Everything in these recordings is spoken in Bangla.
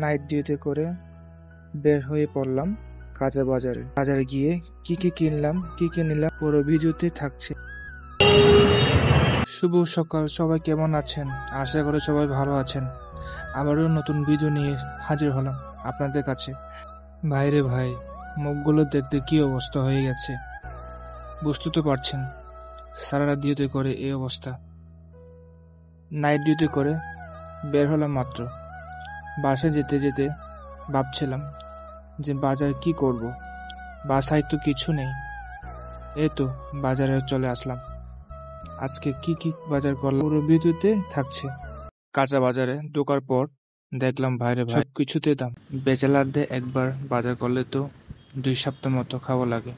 নাইট ডিউটি করে বের হয়ে পড়লাম কাঁচা বাজারে। বাজারে গিয়ে কি কি কিনলাম, কি কি নিলাম পুরো ভিডিওতে থাকছে। শুভ সকাল, সবাই কেমন আছেন? আশা করি সবাই ভালো আছেন। আবারও নতুন ভিডিও নিয়ে হাজির হলাম আপনাদের কাছে। ভাইরে ভাই, মুখগুলো দেখতে কি অবস্থা হয়ে গেছে, বুঝতে তো পারছেন। সারা রাত ডিউটি করে এই অবস্থা। নাইট ডিউটি করে বের হলাম মাত্র। বাসায় যেতে যেতে ভাবছিলাম যে বাজার কি করব, বাসায় তো কিছু নেই। এই তো বাজারে চলে আসলাম। আজকে কি কি বাজার করলাম পুরো ভিডিওতে থাকছে। কাঁচা বাজারে ঢোকার পর দেখলাম ভাইরে ভাই সবকিছুতে দাম। ব্যাচেলারদের একবার বাজার করলে তো 2 সপ্তাহ মতো খাওয়া লাগে,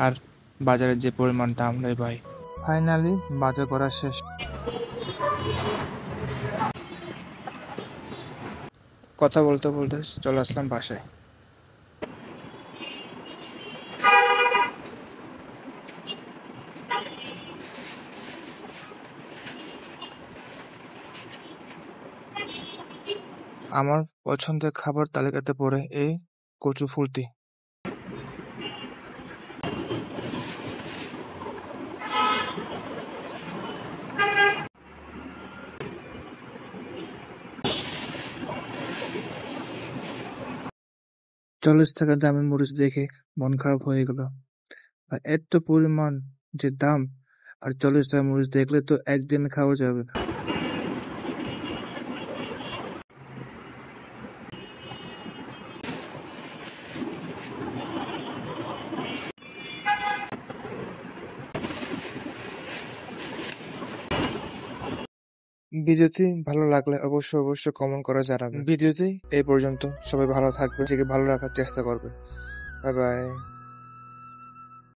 আর বাজারে যে পরিমাণ দাম রে ভাই। ফাইনালি বাজার করা শেষ। কথা বলতে বলতে চলে আসলাম বাসায়। আমার পছন্দের খাবার তালিকাতে পড়ে এই কচু ফুলটি। ৳40 দামের মরিচ দেখে মন খারাপ হয়ে গেল। আর এত পরিমাণ যে দাম, আর ৳40 মরিচ দেখলে তো একদিন খাওয়া যাবে না। ভিডিওটি ভালো লাগলে অবশ্যই কমেন্ট করে জানাবেন। ভিডিওটি এই পর্যন্ত। সবাই ভালো থাকবে, নিজেকে ভালো রাখার চেষ্টা করবে। Bye bye.